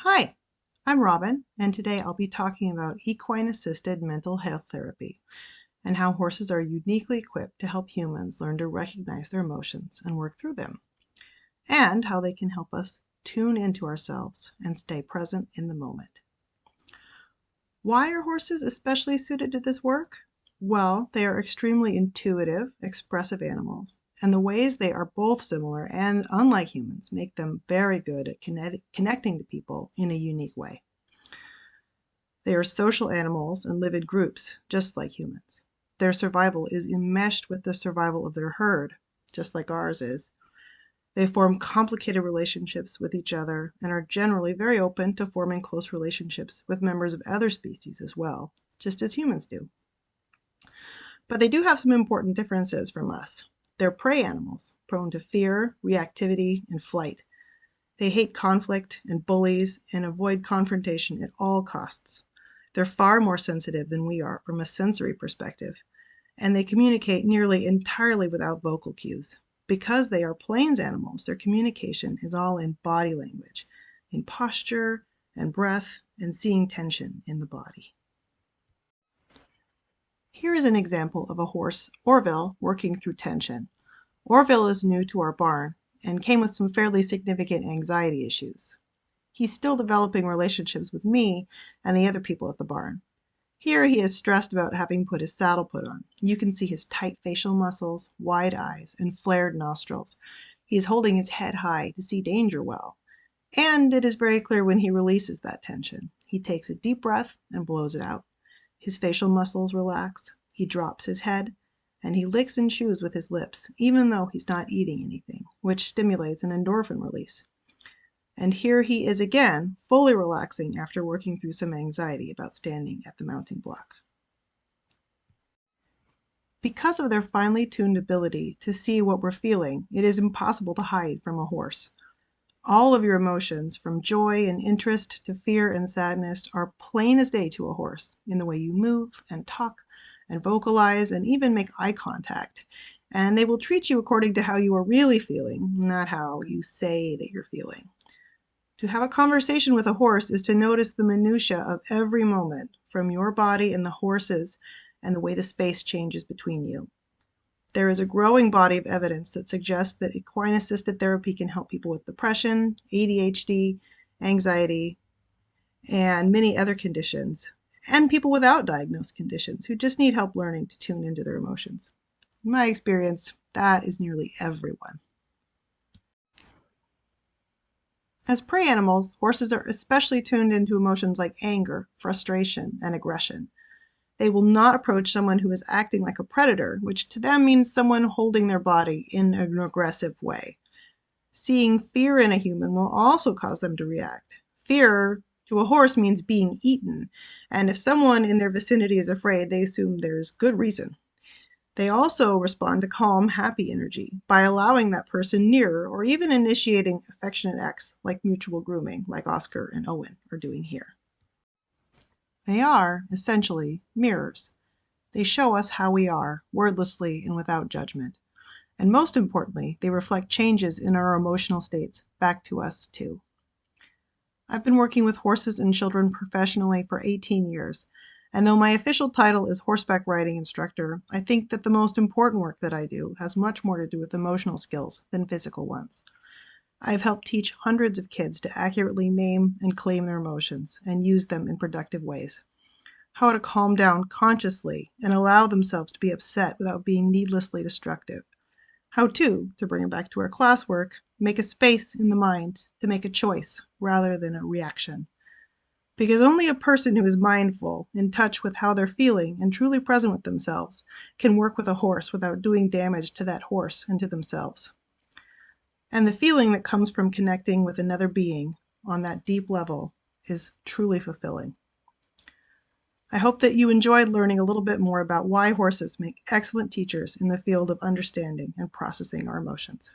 Hi, I'm Robin, and today I'll be talking about equine-assisted mental health therapy and how horses are uniquely equipped to help humans learn to recognize their emotions and work through them, and how they can help us tune into ourselves and stay present in the moment. Why are horses especially suited to this work? Well, they are extremely intuitive, expressive animals, and the ways they are both similar and unlike humans make them very good at connecting to people in a unique way. They are social animals and live in groups, just like humans. Their survival is enmeshed with the survival of their herd, just like ours is. They form complicated relationships with each other and are generally very open to forming close relationships with members of other species as well, just as humans do. But they do have some important differences from us. They're prey animals, prone to fear, reactivity, and flight. They hate conflict and bullies and avoid confrontation at all costs. They're far more sensitive than we are from a sensory perspective, and they communicate nearly entirely without vocal cues. Because they are plains animals, their communication is all in body language, in posture and breath, and seeing tension in the body. Here is an example of a horse, Orville, working through tension. Orville is new to our barn and came with some fairly significant anxiety issues. He's still developing relationships with me and the other people at the barn. Here he is stressed about having his saddle put on. You can see his tight facial muscles, wide eyes, and flared nostrils. He is holding his head high to see danger well. And it is very clear when he releases that tension. He takes a deep breath and blows it out. His facial muscles relax. He drops his head, and he licks and chews with his lips, even though he's not eating anything, which stimulates an endorphin release. And here he is again, fully relaxing after working through some anxiety about standing at the mounting block. Because of their finely tuned ability to see what we're feeling, it is impossible to hide from a horse. All of your emotions, from joy and interest to fear and sadness, are plain as day to a horse in the way you move and talk and vocalize and even make eye contact. And they will treat you according to how you are really feeling, not how you say that you're feeling. To have a conversation with a horse is to notice the minutiae of every moment, from your body and the horse's, and the way the space changes between you. There is a growing body of evidence that suggests that equine-assisted therapy can help people with depression, ADHD, anxiety, and many other conditions, and people without diagnosed conditions who just need help learning to tune into their emotions. In my experience, that is nearly everyone. As prey animals, horses are especially tuned into emotions like anger, frustration, and aggression. They will not approach someone who is acting like a predator, which to them means someone holding their body in an aggressive way. Seeing fear in a human will also cause them to react. Fear to a horse means being eaten, and if someone in their vicinity is afraid, they assume there's good reason. They also respond to calm, happy energy by allowing that person nearer or even initiating affectionate acts like mutual grooming, like Oscar and Owen are doing here. They are, essentially, mirrors. They show us how we are, wordlessly and without judgment. And most importantly, they reflect changes in our emotional states back to us, too. I've been working with horses and children professionally for 18 years, and though my official title is horseback riding instructor, I think that the most important work that I do has much more to do with emotional skills than physical ones. I've helped teach hundreds of kids to accurately name and claim their emotions and use them in productive ways. How to calm down consciously and allow themselves to be upset without being needlessly destructive. How to bring it back to our classwork, make a space in the mind to make a choice rather than a reaction. Because only a person who is mindful, in touch with how they're feeling, and truly present with themselves can work with a horse without doing damage to that horse and to themselves. And the feeling that comes from connecting with another being on that deep level is truly fulfilling. I hope that you enjoyed learning a little bit more about why horses make excellent teachers in the field of understanding and processing our emotions.